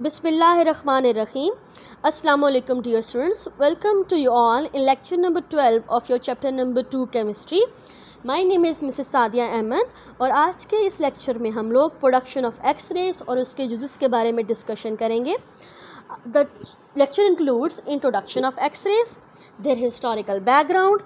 Bismillahirrahmanirrahim. Assalamu alaikum dear students. Welcome to you all in lecture number 12 of your chapter number 2 chemistry. My name is Mrs. Sadia Ahmed और आज के इस lecture में हम लोग production of X-rays और उसके यूजेस के बारे में डिस्कशन करेंगे. The lecture includes introduction of X-rays, their historical background,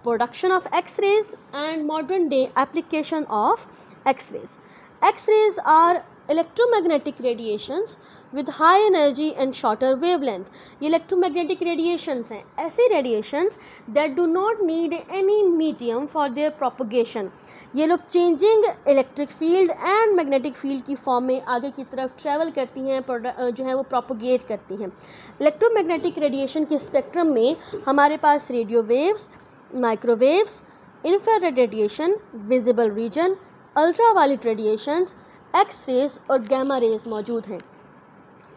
production of X-rays and modern day application of X-rays. X-rays are electromagnetic radiations with high energy and shorter wavelength. ये electromagnetic radiations हैं, ऐसे radiations that do not need any medium for their propagation. ये लोग changing electric field and magnetic field की form में आगे की तरफ travel करती हैं, जो है वो propagate करती हैं. Electromagnetic radiation के spectrum में हमारे पास radio waves, microwaves, infrared radiation, visible region, ultraviolet radiations, X-rays और गैमा रेज मौजूद हैं.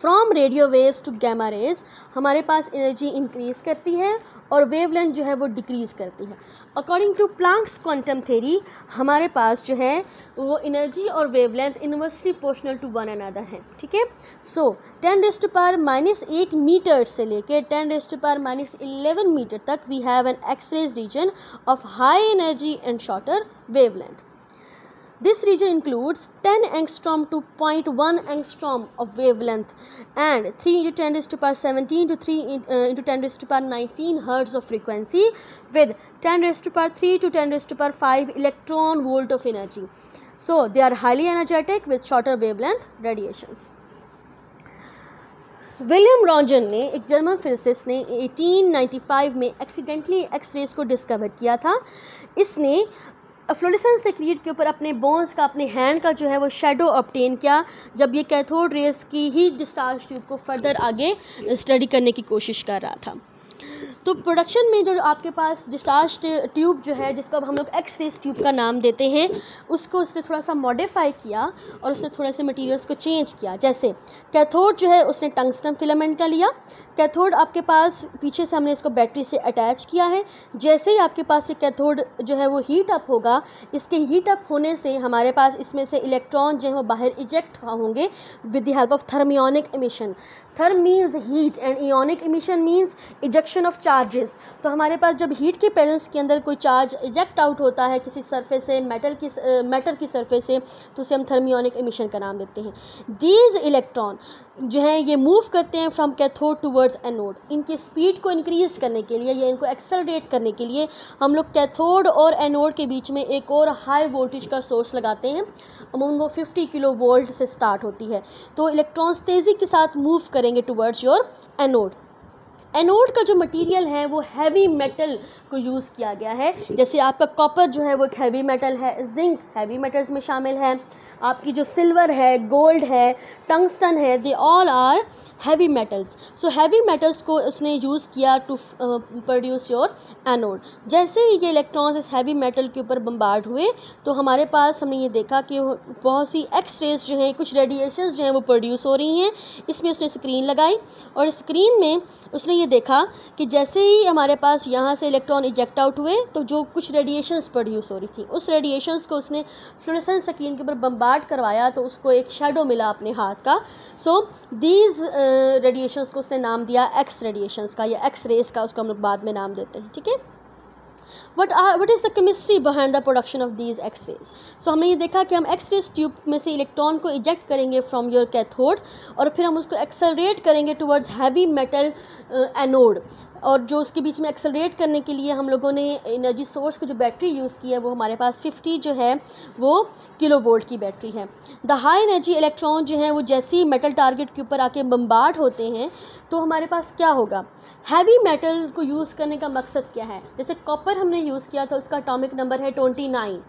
From radio waves to gamma rays हमारे पास एनर्जी इंक्रीज़ करती है और वेवलेंथ जो है वो डिक्रीज़ करती है. According to Planck's quantum theory हमारे पास जो है वो एनर्जी और wavelength inversely proportional to one another है. ठीक है. सो 10⁻⁻8 मीटर से लेके 10⁻⁻11 मीटर तक we have an X-rays region of high energy and shorter wavelength. This region includes 10 angstrom to 0.1 angstrom of wavelength and 3 × 10⁻17 to 3 × 10⁻19 hertz of frequency with 10⁻3 to 10�5 electron volt of energy. So they are highly energetic with shorter wavelength radiations. William Roentgen ने, एक German physicist ने 1895 में accidentally X-rays को discover किया था. इसने fluorescence secrete के ऊपर अपने बोन्स का, अपने हैंड का जो है वो शेडो ऑब्टेन किया जब ये कैथोड रेज की ही डिस्चार्ज ट्यूब को फर्दर आगे स्टडी करने की कोशिश कर रहा था. तो प्रोडक्शन में जो आपके पास डिस्चार्ज ट्यूब जो है, जिसको अब हम लोग एक्स-रेज ट्यूब का नाम देते हैं, उसको उसने थोड़ा सा मॉडिफाई किया और उसने थोड़े से मटेरियल्स को चेंज किया. जैसे कैथोड जो है उसने टंगस्टन फिलामेंट का लिया. कैथोड आपके पास पीछे से हमने इसको बैटरी से अटैच किया है. जैसे ही आपके पास ये कैथोड जो है वो हीट अप होगा, इसके हीट अप होने से हमारे पास इसमें से इलेक्ट्रॉन जो है वो बाहर इजेक्ट होंगे with the help of thermionic emission. Therm means heat and ionic emission means ejection of charges. तो हमारे पास जब हीट के प्रेजेंस के अंदर कोई चार्ज इजेक्ट आउट होता है किसी सरफेस से, मैटर की सरफेस से, तो उसे हम थर्मियोनिक एमिशन का नाम देते हैं. दीज इलेक्ट्रॉन जो हैं ये मूव करते हैं फ्रॉम कैथोड टूवर्ड्स एनोड. इनकी स्पीड को इंक्रीज़ करने के लिए या इनको एक्सेलरेट करने के लिए हम लोग कैथोड और एनोड के बीच में एक और हाई वोल्टेज का सोर्स लगाते हैं. अमूमन वो 50 किलो वोल्ट से स्टार्ट होती है. तो इलेक्ट्रॉन्स तेज़ी के साथ मूव करेंगे टूवर्ड्स योर एनोड. एनोड का जो मटेरियल है वो हैवी मेटल को यूज़ किया गया है. जैसे आपका कॉपर जो है वो एक हैवी मेटल है, जिंक हैवी मेटल्स में शामिल है, आपकी जो सिल्वर है, गोल्ड है, टंगस्टन है, they all are heavy metals. So heavy metals को उसने यूज़ किया टू प्रोड्यूस योर एनोड. जैसे ही ये इलेक्ट्रॉन्स इस हैवी मेटल के ऊपर बम्बार्ड हुए तो हमारे पास हमने ये देखा कि बहुत सी एक्स-रेज जो हैं, कुछ रेडिएशंस जो हैं वो प्रोड्यूस हो रही हैं. इसमें उसने स्क्रीन लगाई और स्क्रीन में उसने ये देखा कि जैसे ही हमारे पास यहाँ से इलेक्ट्रॉन इजेक्ट आउट हुए तो जो कुछ रेडिएशंस प्रोड्यूस हो रही थी, उस रेडिएशंस को उसने फ्लोरेसेंस स्क्रीन के ऊपर बम्बार्ड करवाया तो उसको एक शेडो मिला अपने हाथ का. सो दीज रेडिएशंस को उसने नाम दिया एक्स रेडिएशंस का या एक्स रेज का. उसको हम लोग बाद में नाम देते हैं. ठीक है. What is the chemistry behind the production of these X-rays? So हमने ये देखा कि हम X-rays ट्यूब में से इलेक्ट्रॉन को इजेक्ट करेंगे फ्रॉम योर कैथोड और फिर हम उसको एक्सेलरेट करेंगे टुवर्ड्स हैवी मेटल एनोड. और जो उसके बीच में एक्सेलरेट करने के लिए हम लोगों ने एनर्जी सोर्स की जो बैटरी यूज़ की है वो हमारे पास 50 जो है वो किलो वोल्ट की बैटरी है. द हाई एनर्जी इलेक्ट्रॉन जो है वो जैसे ही मेटल टारगेट के ऊपर आके बम्बार्ड होते हैं तो हमारे पास क्या होगा. हैवी मेटल को यूज़ करने का मकसद क्या है. जैसे कॉपर हमने यूज़ किया था, उसका एटॉमिक नंबर है 29.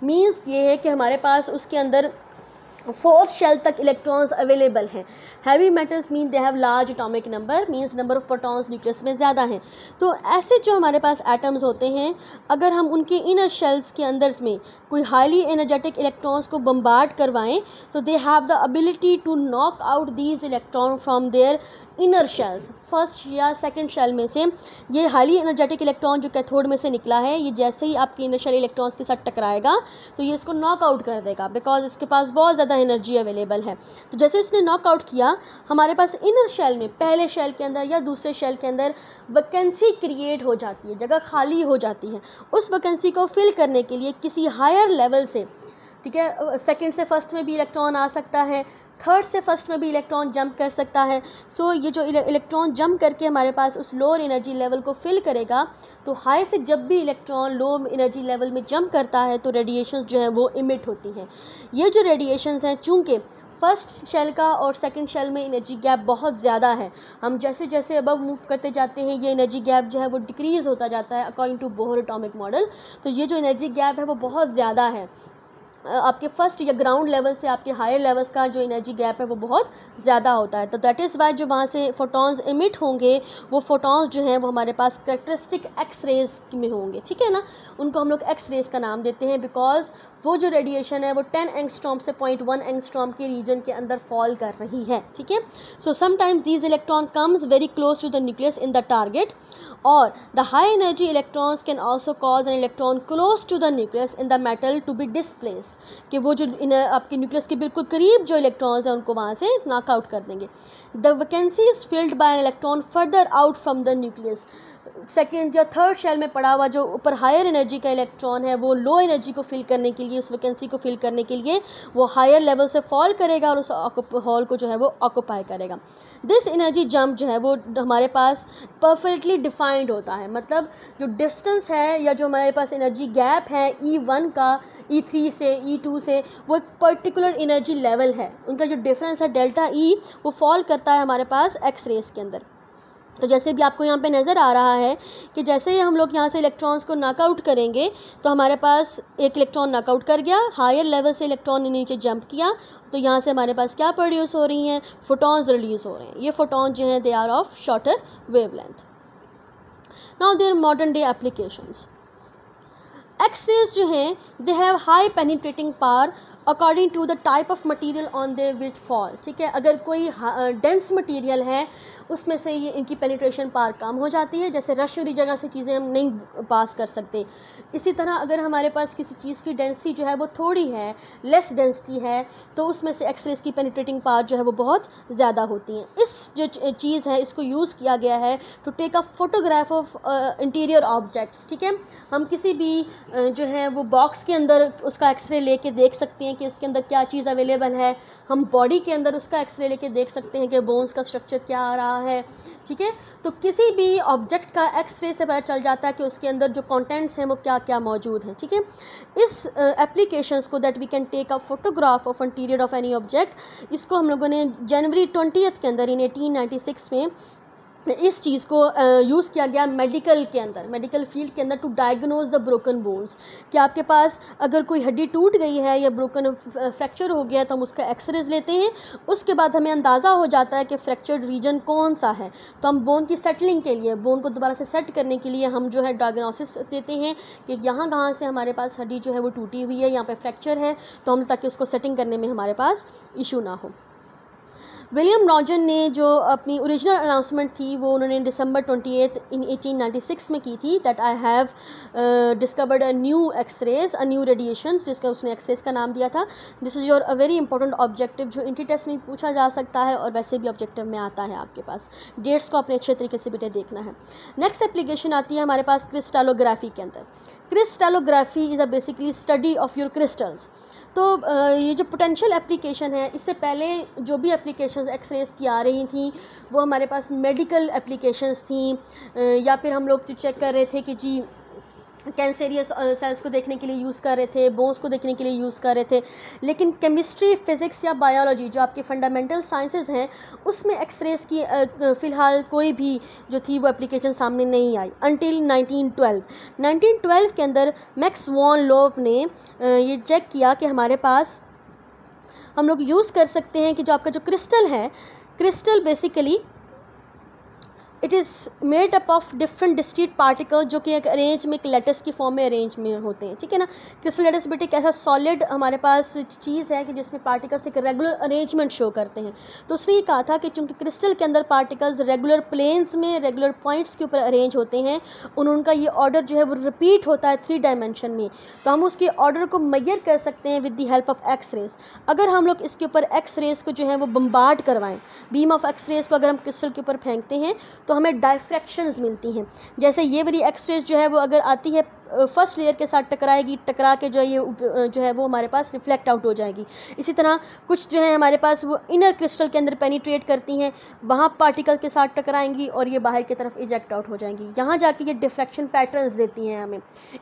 मीन्स ये है कि हमारे पास उसके अंदर 4th शेल तक इलेक्ट्रॉन्स अवेलेबल हैं. Heavy metals mean they have large atomic number, means number of protons nucleus में ज़्यादा हैं. तो ऐसे जो हमारे पास एटम्स होते हैं, अगर हम उनके इनर शेल्स के अंदर में कोई हाईली एनर्जेटिक इलेक्ट्रॉन्स को बम्बार्ड करवाएं तो they have the ability to knock out these electron from their inner shells. First या सेकंड शेल में से ये हाईली एनर्जेटिक इलेक्ट्रॉन जो कैथोड में से निकला है, ये जैसे ही आपके इनर शेल इलेक्ट्रॉन्स के साथ टकराएगा तो ये इसको नॉक आउट कर देगा, बिकॉज इसके पास बहुत ज़्यादा एनर्जी अवेलेबल है. तो जैसे इसने नॉक आउट किया होगा, हमारे पास इनर शेल में, पहले शेल के अंदर या दूसरे शेल के अंदर वैकेंसी क्रिएट हो जाती है, जगह खाली हो जाती है। उस वैकेंसी को फिल करने के लिए किसी हायर लेवल से, ठीक है, सेकंड से फर्स्ट में भी इलेक्ट्रॉन आ सकता है, थर्ड से फर्स्ट में भी इलेक्ट्रॉन जंप कर सकता है। सो ये जो इलेक्ट्रॉन जंप करके हमारे पास उस लोअर एनर्जी लेवल को फिल करेगा, तो हाई से जब भी इलेक्ट्रॉन लो एनर्जी लेवल में जंप करता है तो रेडिएशंस जो हैं वो इमिट होती हैं। ये जो रेडिएशंस हैं, चूँकि फर्स्ट शेल का और सेकंड शेल में एनर्जी गैप बहुत ज़्यादा है, हम जैसे जैसे अबव मूव करते जाते हैं ये एनर्जी गैप जो है वो डिक्रीज़ होता जाता है according to Bohr atomic model. तो ये जो एनर्जी गैप है वो बहुत ज़्यादा है, आपके फर्स्ट या ग्राउंड लेवल से आपके हायर लेवल्स का जो एनर्जी गैप है वो बहुत ज़्यादा होता है। तो दैट इज़ वाई जो वहाँ से फोटॉन्स इमिट होंगे, वो फोटॉन्स जो हैं वो हमारे पास कैरेक्टरिस्टिक एक्स रेज में होंगे, ठीक है ना। उनको हम लोग एक्स रेज का नाम देते हैं बिकॉज वो जो रेडिएशन है वो 10 एंगस्ट्रॉम से 0.1 एंगस्ट्रॉम के रीजन के अंदर फॉल कर रही है, ठीक है। So sometimes these electron comes very close to the nucleus in the target, और the high energy electrons can also cause an electron close to the nucleus in the metal to be displaced, कि वो जो आपके nucleus के बिल्कुल करीब जो electrons हैं उनको वहाँ से नॉकआउट कर देंगे। The vacancy is filled by an electron further out from the nucleus, second या थर्ड शेल में पड़ा हुआ जो ऊपर हायर एनर्जी का इलेक्ट्रॉन है वो लो एनर्जी को फिल करने के लिए, उस वैकेंसी को फिल करने के लिए वो हायर लेवल से फॉल करेगा और उस हॉल को जो है वो ऑक्यूपाई करेगा। दिस एनर्जी जंप जो है वो हमारे पास परफेक्टली डिफाइंड होता है, मतलब जो डिस्टेंस है या जो हमारे पास एनर्जी गैप है E1 का E3 से E2 से, वो एक पर्टिकुलर एनर्जी लेवल है, उनका जो डिफरेंस है डेल्टा E वो फॉल करता है हमारे पास एक्स रेस के अंदर। तो जैसे भी आपको यहाँ पे नज़र आ रहा है कि जैसे ही हम लोग यहाँ से इलेक्ट्रॉन्स को नॉकआउट करेंगे तो हमारे पास एक इलेक्ट्रॉन नॉकआउट कर गया, हायर लेवल से इलेक्ट्रॉन ने नीचे जंप किया, तो यहाँ से हमारे पास क्या प्रोड्यूस हो रही हैं, फोटॉन्स रिलीज़ हो रहे हैं। ये फोटॉन जो हैं they are of shorter wavelength. Now their modern day applications. X-rays जो हैं they have high penetrating power according to the type of material on they which fall, ठीक है। अगर कोई डेंस मटेरियल है उसमें से ये इनकी पेनिट्रेशन पावर कम हो जाती है, जैसे रश वाली जगह से चीज़ें हम नहीं पास कर सकते। इसी तरह अगर हमारे पास किसी चीज़ की डेंसिटी जो है वो थोड़ी है, लेस डेंसिटी है, तो उसमें से एक्स-रेज की पेनिट्रेटिंग पावर जो है वो बहुत ज़्यादा होती हैं। इस जो चीज़ है इसको यूज़ किया गया है to take a photograph of interior objects, ठीक है। हम किसी भी जो है वो बॉक्स के अंदर उसका एक्सरे लेके देख सकते हैं कि इसके अंदर क्या चीज़ अवेलेबल है, हम बॉडी के अंदर उसका एक्सरे लेके देख सकते हैं कि बोन्स का स्ट्रक्चर क्या आ रहा है, ठीक है। तो किसी भी ऑब्जेक्ट का एक्सरे से पता चल जाता है कि उसके अंदर जो कंटेंट्स हैं वो क्या क्या मौजूद हैं, ठीक है। इस एप्लीकेशंस को that we can take a photograph of interior of any object, इसको हम लोगों ने जनवरी 20 के अंदर इन 1896 में इस चीज़ को यूज़ किया गया मेडिकल के अंदर, मेडिकल फील्ड के अंदर, to diagnose the broken bones, कि आपके पास अगर कोई हड्डी टूट गई है या ब्रोकन फ्रैक्चर हो गया तो हम उसका एक्सरेज लेते हैं, उसके बाद हमें अंदाज़ा हो जाता है कि फ्रैक्चर्ड रीजन कौन सा है, तो हम बोन की सेटलिंग के लिए, बोन को दोबारा से सेट करने के लिए हम जो है डायग्नोसिस देते हैं कि यहाँ कहाँ से हमारे पास हड्डी जो है वो टूटी हुई है, यहाँ पर फ्रैक्चर है, तो हम ताकि उसको सेटिंग करने में हमारे पास इशू ना हो। विलियम नॉर्टन ने जो अपनी ओरिजिनल अनाउंसमेंट थी वो उन्होंने दिसंबर 28 इन 1896 में की थी, that I have discovered a new X-rays, a new radiations, जिसका उसने एक्सरेज का नाम दिया था। This is your a very important objective जो इंट्री टेस्ट में पूछा जा सकता है और वैसे भी ऑब्जेक्टिव में आता है आपके पास। डेट्स को अपने अच्छे तरीके से बेटे देखना है। नेक्स्ट एप्लीकेशन आती है हमारे पास क्रिस्टलोग्राफी के अंदर। Crystallography is a basically study of your crystals. तो ये जो पोटेंशियल एप्लीकेशन है, इससे पहले जो भी एप्लीकेशंस एक्सरेज की आ रही थी वो हमारे पास मेडिकल एप्लीकेशंस थी, या फिर हम लोग जो चेक कर रहे थे कि जी कैंसेरियस सेल्स को देखने के लिए यूज़ कर रहे थे, बोन्स को देखने के लिए यूज़ कर रहे थे। लेकिन केमिस्ट्री, फिज़िक्स या बायोलॉजी जो आपके फंडामेंटल साइंसेस हैं उसमें एक्सरेज की फ़िलहाल कोई भी जो थी वो एप्लीकेशन सामने नहीं आई अंटिल 1912 के अंदर मैक्स वॉन लोव ने ये चेक किया कि हमारे पास हम लोग यूज़ कर सकते हैं कि जो आपका जो क्रिस्टल है, crystal basically it is made up of different discrete particle जो कि एक अरेंज में एक लेटस की फॉर्म में अरेंज में होते हैं, ठीक है ना। क्रिस्टल लेटस बेटे एक ऐसा सॉलिड हमारे पास चीज़ है कि जिसमें पार्टिकल्स एक रेगुलर अरेंजमेंट शो करते हैं। तो उसने ये कहा था कि चूंकि क्रिस्टल के अंदर पार्टिकल्स रेगुलर प्लेन्स में रेगुलर पॉइंट्स के ऊपर अरेंज होते हैं, उनका ये ऑर्डर जो है वो रिपीट होता है 3 डायमेंशन में, तो हम उसके ऑर्डर को मेजर कर सकते हैं with the help of X rays. अगर हम लोग इसके ऊपर एक्स रेज को जो है वो बम्बार्ड करवाएं, बीम ऑफ एक्स रेज को अगर हम क्रिस्टल के ऊपर फेंकते हैं तो हमें डायफ्रैक्शंस मिलती हैं। जैसे ये वाली एक्स रेज जो है वो अगर आती है फर्स्ट लेयर के साथ टकराएगी, टकरा के जो है ये जो है वो हमारे पास रिफ्लेक्ट आउट हो जाएगी। इसी तरह कुछ जो है हमारे पास वो इनर क्रिस्टल के अंदर पेनिट्रेट करती हैं, वहाँ पार्टिकल के साथ टकराएंगी और ये बाहर की तरफ इजेक्ट आउट हो जाएंगी। यहाँ जाके ये डिफ्रैक्शन पैटर्न्स देती हैं हमें।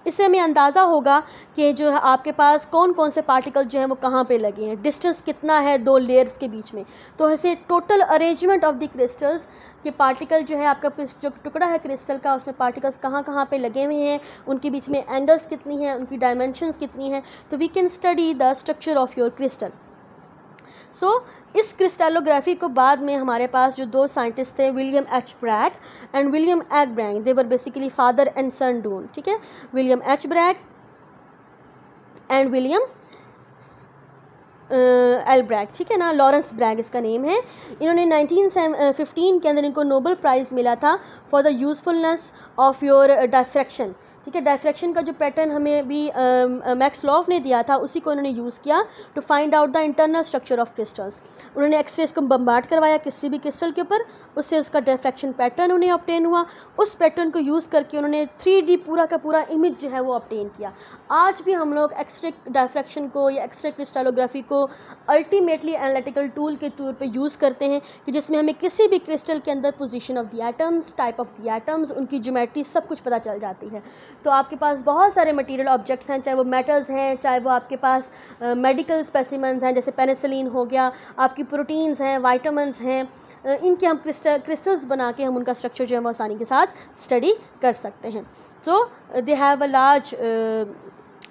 इससे हमें अंदाज़ा होगा कि जो है आपके पास कौन कौन से पार्टिकल जो हैं वो कहाँ पे लगे हैं, डिस्टेंस कितना है 2 लेयर्स के बीच में। तो ऐसे total arrangement of the crystals कि पार्टिकल जो है आपका जो टुकड़ा है क्रिस्टल का उसमें पार्टिकल्स कहाँ कहाँ पे लगे हुए हैं, उनके बीच में एंगल्स कितनी हैं, उनकी डायमेंशंस कितनी हैं, तो we can study the structure of your crystal. So इस क्रिस्टलोग्राफी को बाद में हमारे पास जो 2 साइंटिस्ट थे, William H Bragg and William L Bragg, they were basically father and son duo, ठीक है। William H Bragg and William L Bragg, ठीक है ना, लॉरेंस ब्रैग इसका नेम है। इन्होंने 1915 के अंदर इनको नोबेल प्राइज़ मिला था for the usefulness of your diffraction, ठीक है। डायफ्रैक्शन का जो पैटर्न हमें भी मैक्स लॉफ ने दिया था उसी को उन्होंने यूज़ किया to find out the internal structure of crystals. उन्होंने एक्सरेज को बम्बार्ड करवाया किसी भी क्रिस्टल के ऊपर, उससे उसका डायफ्रैक्शन पैटर्न उन्हें ऑब्टेन हुआ। उस पैटर्न को यूज़ करके उन्होंने 3D पूरा का पूरा इमेज जो है वो ऑब्टेन किया। आज भी हम लोग एक्सरे डायफ्रैक्शन को या एक्सरे क्रिस्टलोग्राफी को अल्टीमेटली एनालिटिकल टूल के तौर पे यूज़ करते हैं कि जिसमें हमें किसी भी क्रिस्टल के अंदर position of the atoms, type of the atoms, उनकी ज्योमेट्री सब कुछ पता चल जाती है। तो आपके पास बहुत सारे मटेरियल ऑब्जेक्ट्स हैं, चाहे वो मेटल्स हैं, चाहे वो आपके पास मेडिकल स्पेसिमेंस हैं, जैसे पेनिसिलिन हो गया, आपकी प्रोटीन्स हैं, वाइटामिन्स हैं, इनके हम क्रिस्टल्स बना के हम उनका स्ट्रक्चर जो है वो आसानी के साथ स्टडी कर सकते हैं। So they have a large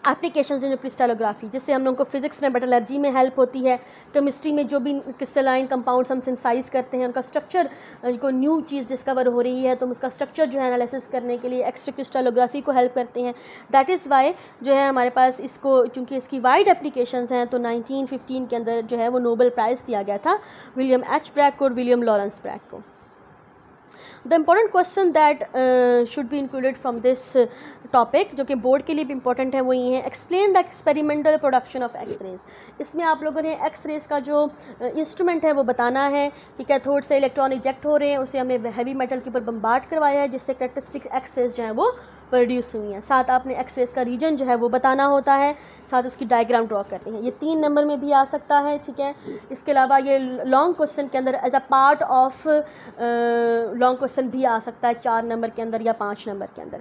applications in crystallography, जिससे हम लोगों को फिजिक्स में मेटलर्जी में हेल्प होती है, केमिस्ट्री में जो भी क्रिस्टलाइन कंपाउंड्स हम सिंथेसाइज करते हैं उनका स्ट्रक्चर, कोई न्यू चीज़ डिस्कवर हो रही है तो हम उसका स्ट्रक्चर जो है एनालिसिस करने के लिए एक्सरे क्रिस्टलोग्राफी को हेल्प करते हैं। दैट इज़ वाई जो है हमारे पास इसको, चूँकि इसकी वाइड एप्लीकेशंस हैं, तो 1915 के अंदर जो है वो नोबेल प्राइज़ दिया गया था विलियम एच ब्रैग को और विलियम लॉरेंस ब्रैग को। The important question that should be included from this topic, जो कि बोर्ड के लिए भी इंपॉर्टेंट है, वो ये है explain the experimental production of X rays. इसमें आप लोगों ने एक्स रेज का जो इंस्ट्रूमेंट है वो बताना है कि कैथोड से इलेक्ट्रॉन इजेक्ट हो रहे हैं, उसे हमने हैवी मेटल के ऊपर बम्बार्ड करवाया है जिससे कैरेक्टरिस्टिक एक्स रेज जो है वो प्रोड्यूस हुई हैं। साथ आपने एक्स रेज का रीजन जो है वो बताना होता है, साथ उसकी डायग्राम ड्रॉ करनी है। ये 3 नंबर में भी आ सकता है, ठीक है। इसके अलावा ये लॉन्ग क्वेश्चन के अंदर as a part of long question भी आ सकता है 4 नंबर के अंदर या 5 नंबर के अंदर।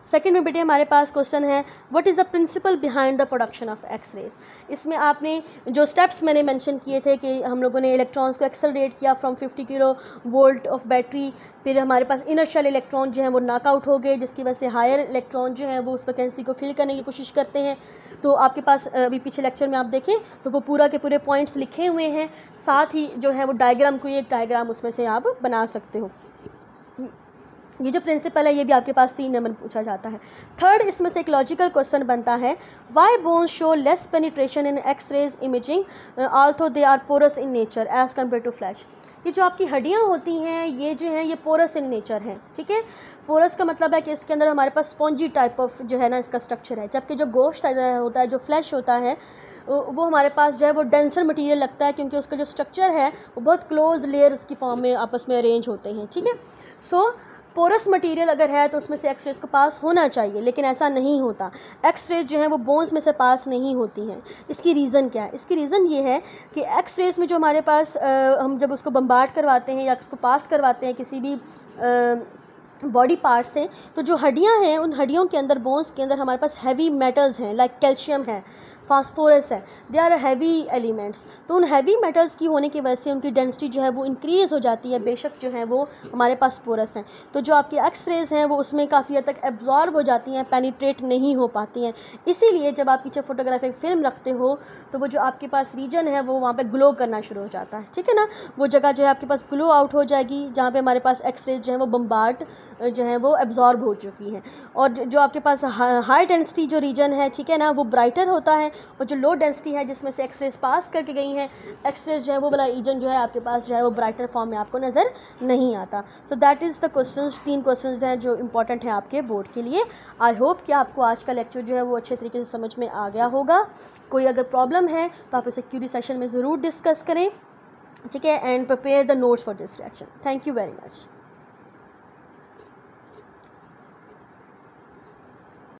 सेकेंड में बेटे हमारे पास क्वेश्चन है what is the principle behind the production of X rays. इसमें आपने जो स्टेप्स मैंने मेंशन किए थे कि हम लोगों ने इलेक्ट्रॉन्स को एक्सेलरेट किया from 50 kilo volt of battery, फिर हमारे पास इनर्शियल इलेक्ट्रॉन जो है वो नॉकआउट हो गए, जिसकी वजह से हायर इलेक्ट्रॉन जो है वो उस वैकेंसी को फिल करने की कोशिश करते हैं। तो आपके पास अभी पीछे लेक्चर में आप देखें तो वो पूरा के पूरे पॉइंट्स लिखे हुए हैं, साथ ही जो है वो डायग्राम, कोई एक डायग्राम उसमें से आप बना सकते हो। ये जो प्रिंसिपल है ये भी आपके पास 3 नंबर पूछा जाता है। थर्ड, इसमें से एक लॉजिकल क्वेश्चन बनता है why bones show less penetration in X rays imaging although they are porous in nature as compare to flesh. ये जो आपकी हड्डियाँ होती हैं ये जो हैं ये पोरस इन नेचर हैं, ठीक है। पोरस का मतलब है कि इसके अंदर हमारे पास स्पॉन्जी टाइप ऑफ जो है ना इसका स्ट्रक्चर है, जबकि जो गोश्त होता है, जो फ्लैश होता है, वो हमारे पास जो है वो डेंसर मटेरियल लगता है, क्योंकि उसका जो स्ट्रक्चर है वो बहुत क्लोज लेयर्स की फॉर्म में आपस में अरेंज होते हैं, ठीक है। सो पोरस मटेरियल अगर है तो उसमें से एक्स रेज को पास होना चाहिए, लेकिन ऐसा नहीं होता। एक्स रेज जो है वो बोन्स में से पास नहीं होती हैं। इसकी रीज़न क्या है? इसकी रीज़न ये है कि एक्स रेज में जो हमारे पास हम जब उसको बम्बार्ड करवाते हैं या उसको पास करवाते हैं किसी भी बॉडी पार्ट से, तो जो हड्डियां हैं उन हड्डियों के अंदर, बोन्स के अंदर हमारे पास हैवी मेटल्स हैं, लाइक कैल्शियम है, फास्फोरस है, दे आर हैवी एलिमेंट्स। तो उन हैवी मेटल्स की होने की वजह से उनकी डेंसिटी जो है वो इंक्रीज़ हो जाती है, बेशक जो है वो हमारे पास पोरस हैं। तो जो आपकी एक्स रेज़ हैं वो उसमें काफ़ी हद तक एब्जॉर्ब हो जाती हैं, पेनिट्रेट नहीं हो पाती हैं। इसीलिए जब आप पीछे फोटोग्राफिक फिल्म रखते हो तो वो जो आपके पास रीजन है वो वहाँ पे ग्लो करना शुरू हो जाता है, ठीक है ना। वो जगह जो है आपके पास ग्लो आउट हो जाएगी जहाँ पे हमारे पास एक्स रेज जो है वो बम्बार्ड जो है वो एब्जॉर्ब हो चुकी हैं। और जो आपके पास हाई डेंसिटी जो रीजन है, ठीक है ना, वो ब्राइटर होता है। और जो लो डेंसिटी है जिसमें से एक्स रेज पास करके गई हैं, एक्स रेज जो है वो वाला रीजन जो है आपके पास जो है वो ब्राइटर फॉर्म में आपको नज़र नहीं आता। So that is the questions, 3 questions हैं जो इंपॉर्टेंट हैं आपके बोर्ड के लिए। आई होप कि आपको आज का लेक्चर जो है वो अच्छे तरीके से समझ में आ गया होगा। कोई अगर प्रॉब्लम है तो आप इसे क्यूरी सेशन में ज़रूर डिस्कस करें, ठीक है, and prepare the notes for this reaction. Thank you very much.